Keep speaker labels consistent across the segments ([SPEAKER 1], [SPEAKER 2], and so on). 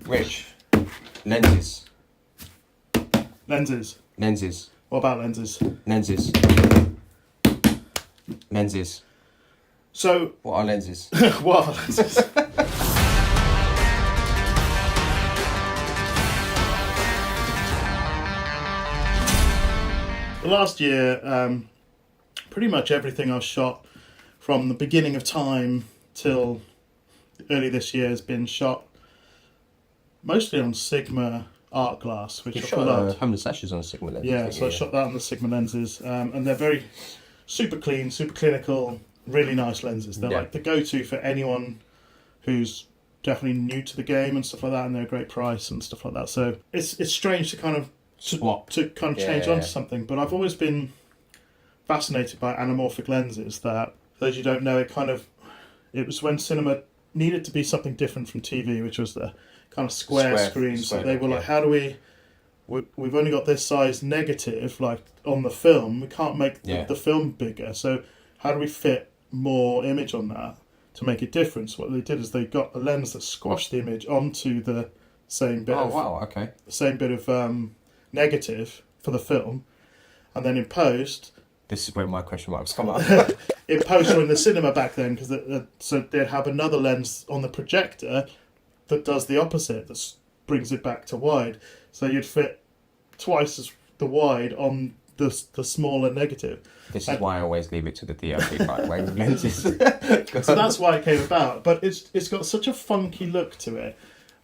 [SPEAKER 1] Rich. Lenses.
[SPEAKER 2] Lenses.
[SPEAKER 1] Lenses.
[SPEAKER 2] What about lenses?
[SPEAKER 1] Lenses. Lenses.
[SPEAKER 2] So...
[SPEAKER 1] What are lenses?
[SPEAKER 2] What are lenses? The last year, pretty much everything I've shot from the beginning of time till early this year has been shot mostly on Sigma art glass, which I loved.
[SPEAKER 1] Homeless Ashes on Sigma lenses.
[SPEAKER 2] Yeah, so I shot that on the Sigma lenses, and they're very super clean, super clinical, really nice lenses. They're like the go-to for anyone who's definitely new to the game and stuff like that, and they're a great price and stuff like that. So it's strange to kind of change onto something, but I've always been fascinated by anamorphic lenses. That, for those you don't know, it was when cinema needed to be something different from TV, which was the kind of square screens. So they were like, how do we've only got this size negative, like on the film, we can't make the film bigger, so how do we fit more image on that to make it different? So what they did is they got a lens that squashed the image onto the same bit the same bit of negative for the film, and then in post,
[SPEAKER 1] this is where my question marks come up.
[SPEAKER 2] in post or in the cinema back then, because so they'd have another lens on the projector that does the opposite, that brings it back to wide, so you'd fit twice as the wide on the smaller negative.
[SPEAKER 1] This is why I always leave it to the DOP by the way with lenses.
[SPEAKER 2] So that's why it came about, but it's got such a funky look to it,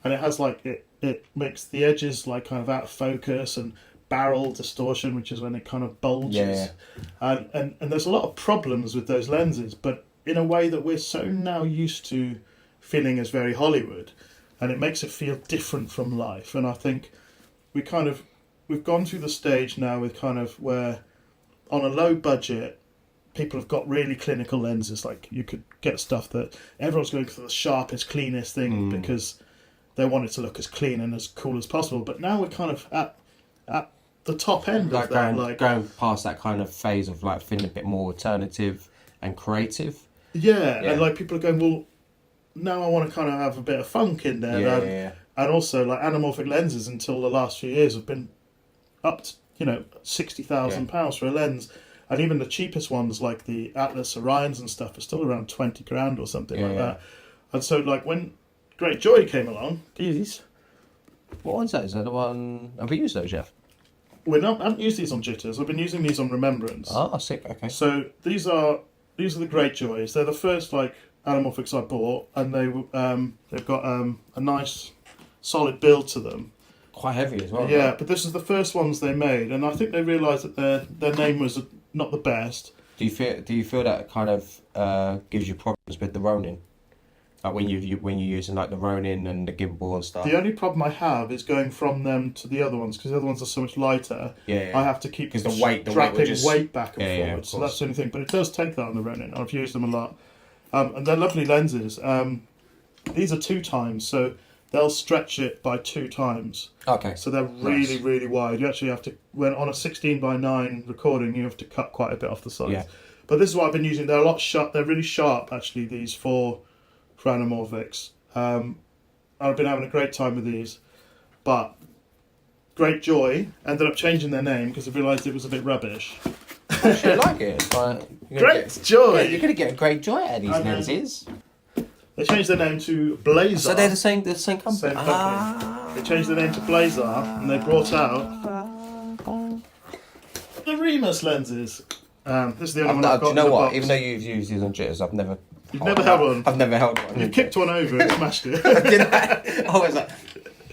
[SPEAKER 2] and it has like it makes the edges like kind of out of focus, and barrel distortion, which is when it kind of bulges. And there's a lot of problems with those lenses, but in a way that we're so now used to feeling as very Hollywood, and it makes it feel different from life. And I think we've gone through the stage now with kind of where on a low budget people have got really clinical lenses, like you could get stuff that everyone's going for the sharpest, cleanest thing because they want it to look as clean and as cool as possible. But now we're kind of at the top end of that,
[SPEAKER 1] going past that kind of phase of like feeling a bit more alternative and creative.
[SPEAKER 2] And like people are going, well, now I want to kind of have a bit of funk in there. And also like anamorphic lenses until the last few years have been up to, £60,000 for a lens, and even the cheapest ones like the Atlas Orions and stuff are still around 20 grand or something like that. And so like when Great Joy came along, these.
[SPEAKER 1] What one's that? Is that the one? Have we used those yet?
[SPEAKER 2] I haven't used these on Jitters. I've been using these on Remembrance.
[SPEAKER 1] Oh, sick. Okay.
[SPEAKER 2] So these are the Great Joys. They're the first like anamorphics I bought, and they've got a nice solid build to them.
[SPEAKER 1] Quite heavy as well.
[SPEAKER 2] Yeah,
[SPEAKER 1] right?
[SPEAKER 2] but this is the first ones they made, and I think they realised that their name was not the best.
[SPEAKER 1] Do you feel that kind of gives you problems with the Ronin? Like when you're using like the Ronin and the gimbal and stuff.
[SPEAKER 2] The only problem I have is going from them to the other ones, because the other ones are so much lighter. I have to keep
[SPEAKER 1] because the weight
[SPEAKER 2] back and forward. So that's the only thing. But it does take that on the Ronin. I've used them a lot, and they're lovely lenses. These are 2 times, so they'll stretch it by 2 times.
[SPEAKER 1] Okay.
[SPEAKER 2] So they're really, really wide. You actually have to, when on a 16:9 recording, you have to cut quite a bit off the sides.
[SPEAKER 1] Yeah.
[SPEAKER 2] But this is what I've been using. They're a lot sharp. They're really sharp, actually. These for anamorphics. I've been having a great time with these, but Great Joy ended up changing their name because they realised it was a bit rubbish.
[SPEAKER 1] I like it.
[SPEAKER 2] Great Joy.
[SPEAKER 1] Yeah, you're gonna get a great joy out of these lenses.
[SPEAKER 2] They changed their name to Blazar.
[SPEAKER 1] So they're the same company.
[SPEAKER 2] Same company. They changed their name to Blazar, and they brought out the Remus lenses. This is the only one I've got.
[SPEAKER 1] Do you know
[SPEAKER 2] in the
[SPEAKER 1] what?
[SPEAKER 2] box.
[SPEAKER 1] Even though you've used these on Jitters, I've never.
[SPEAKER 2] You've never held one.
[SPEAKER 1] I've never held one.
[SPEAKER 2] You've kicked one over and smashed it.
[SPEAKER 1] Did I? I was like,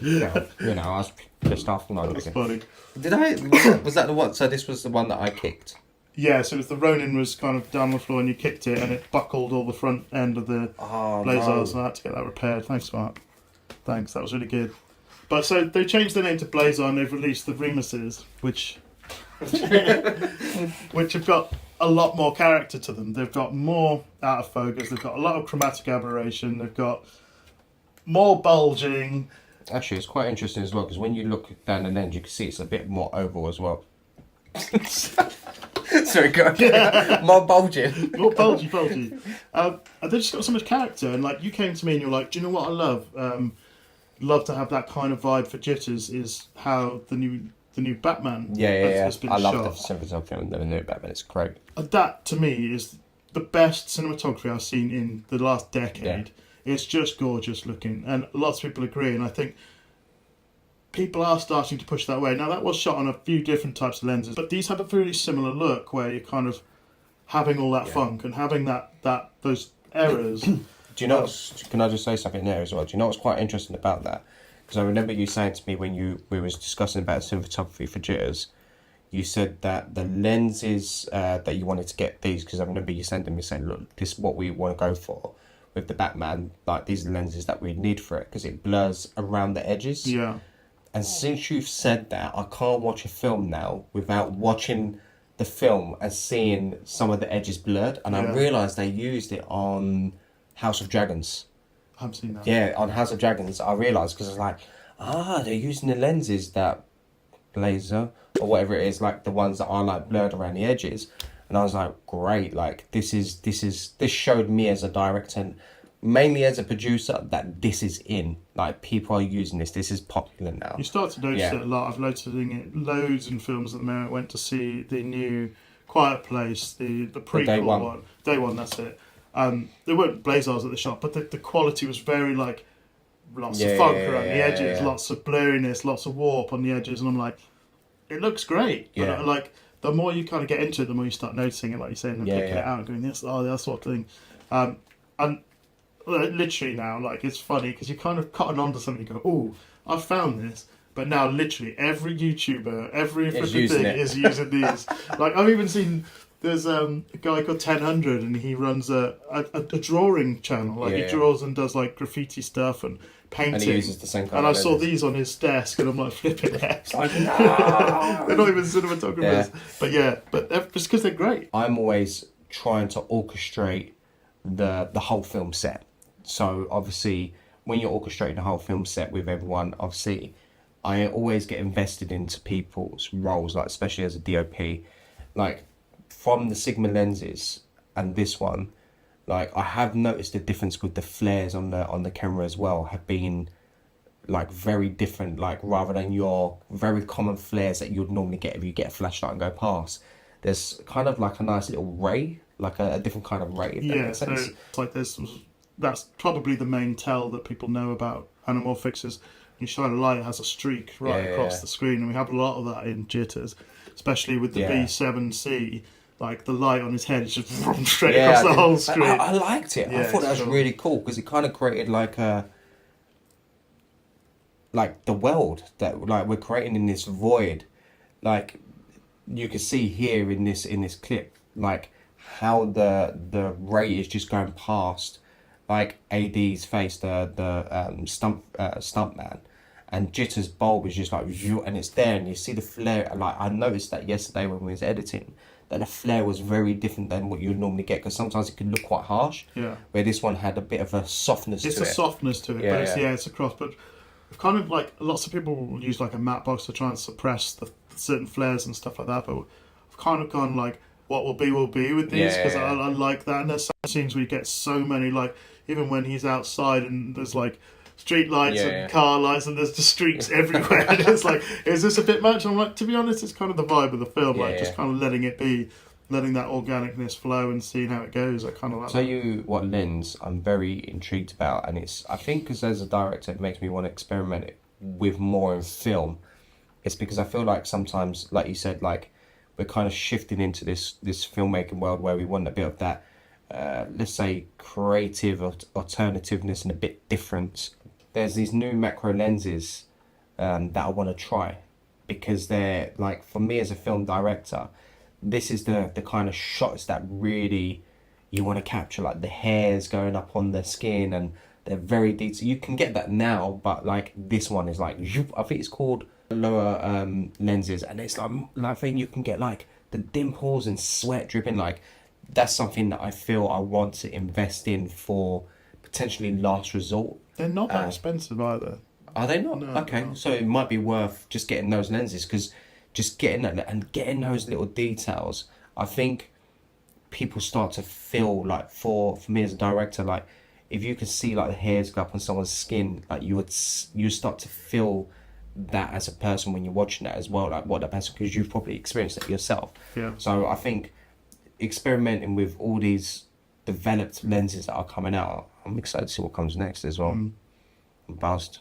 [SPEAKER 1] I was pissed off.
[SPEAKER 2] That's funny.
[SPEAKER 1] Did I? Was that the one? So this was the one that I kicked.
[SPEAKER 2] Yeah, so it was the Ronin was kind of down the floor and you kicked it and it buckled all the front end of the Blazar, so I had to get that repaired. Thanks, Marc. Thanks, that was really good. But so they changed their name to Blazar and they've released the Remuses, which have got a lot more character to them. They've got more out of focus, they've got a lot of chromatic aberration, they've got more bulging.
[SPEAKER 1] Actually, it's quite interesting as well because when you look down the lens, you can see it's a bit more oval as well. Sorry, go on. More bulging.
[SPEAKER 2] More bulgy. And they just got so much character. And like you came to me and you're like, do you know what I love? love to have that kind of vibe for Jitters is how the new Batman has been
[SPEAKER 1] I
[SPEAKER 2] shot.
[SPEAKER 1] love the cinematography on the new Batman. It's great.
[SPEAKER 2] That to me is the best cinematography I've seen in the last decade. It's just gorgeous looking, and lots of people agree, and I think people are starting to push that way. Now, that was shot on a few different types of lenses, but these have a very similar look where you're kind of having all that funk and having those errors.
[SPEAKER 1] Do you know, can I just say something there as well? Do you know what's quite interesting about that? Because I remember you saying to me when we was discussing about cinematography for Jitters, you said that the lenses that you wanted to get these, because I remember you sending me saying, look, this is what we want to go for with the Batman, like these are the lenses that we need for it, because it blurs around the edges.
[SPEAKER 2] Yeah.
[SPEAKER 1] And since you've said that, I can't watch a film now without watching the film and seeing some of the edges blurred. And I realised they used it on House of Dragons.
[SPEAKER 2] I haven't seen that.
[SPEAKER 1] Yeah, on House of Dragons, I realised, because it's like, they're using the lenses that Blazar or whatever it is, like the ones that are like blurred around the edges. And I was like, great, like this showed me as a director and mainly as a producer that this is in. Like, people are using this. This is popular now.
[SPEAKER 2] You start to notice it a lot. I've noticed it loads in films at the moment. I went to see the new Quiet Place, the prequel one. Day one, that's it. There weren't Blazars at the shop, but the quality was very like lots of funk around the edges, lots of blurriness, lots of warp on the edges, and I'm like, it looks great. But like, the more you kind of get into it, the more you start noticing it, like you're saying, and picking it out and going, that sort of thing. And literally now, like, it's funny because you kind of cotton onto something and go, oh, I've found this. But now, literally, every YouTuber, every flipping thing is using these. Like, I've even seen, there's a guy called 1000, and he runs a drawing channel. Like, he draws and does, like, graffiti stuff and painting. And
[SPEAKER 1] he uses the same kind
[SPEAKER 2] and
[SPEAKER 1] of
[SPEAKER 2] I saw these on his desk, and I'm like, flipping it.
[SPEAKER 1] Like, no!
[SPEAKER 2] They're not even cinematographers. But it's because they're great.
[SPEAKER 1] I'm always trying to orchestrate the whole film set. So obviously, when you're orchestrating the whole film set with everyone, obviously, I always get invested into people's roles, like especially as a DOP. Like, from the Sigma lenses and this one, like, I have noticed the difference with the flares on the camera as well have been like very different. Like, rather than your very common flares that you'd normally get if you get a flashlight and go past, there's kind of like a nice little ray, like a different kind of ray. If that makes sense.
[SPEAKER 2] So it's like that's probably the main tell that people know about Anamorphics is you shine a light, it has a streak across the screen, and we have a lot of that in Jitters, especially with the B7C. Like, the light on his head is just straight across the whole screen.
[SPEAKER 1] I liked it. I thought that was really cool because it kind of created like the world that like we're creating in this void. Like, you can see here in this clip, like how the ray is just going past like AD's face, the stunt man, and Jitters' bulb is just like, and it's there, and you see the flare. Like, I noticed that yesterday when we was editing, that the flare was very different than what you would normally get, because sometimes it can look quite harsh. Yeah. Where this one had a bit of a softness to it.
[SPEAKER 2] It's a softness to it, but it's across. But we've kind of like, lots of people will use like a matte box to try and suppress the certain flares and stuff like that, but I've kind of gone like, what will be with these, because I like that. And there's some scenes where you get so many, like, even when he's outside and there's like street lights and car lights and there's just streaks everywhere, and it's like, is this a bit much? And I'm like, to be honest, it's kind of the vibe of the film, just kind of letting it be, letting that organicness flow and seeing how it goes. I kind of like
[SPEAKER 1] Tell you what lens I'm very intrigued about, and it's, I think, because as a director it makes me want to experiment with more in film. It's because I feel like sometimes, like you said, like, we're kind of shifting into this filmmaking world where we want a bit of that, let's say, creative alternativeness and a bit different. There's these new macro lenses that I want to try, because they're, like, for me as a film director, this is the kind of shots that really you want to capture, like the hairs going up on the skin, and they're very detailed. You can get that now, but like this one is like, I think it's called lower lenses, and it's like I think you can get like the dimples and sweat dripping. Like, that's something that I feel I want to invest in for potentially last resort.
[SPEAKER 2] They're not that expensive either.
[SPEAKER 1] Are they not?
[SPEAKER 2] No,
[SPEAKER 1] okay, no. So it might be worth just getting those lenses, because just getting that and getting those little details, I think people start to feel like, for me as a director, like, if you could see like the hairs go up on someone's skin, like you start to feel that as a person when you're watching that as well, like what that person, because you've probably experienced it yourself.
[SPEAKER 2] Yeah.
[SPEAKER 1] So I think experimenting with all these developed lenses that are coming out, I'm excited to see what comes next as well. I'm buzzed.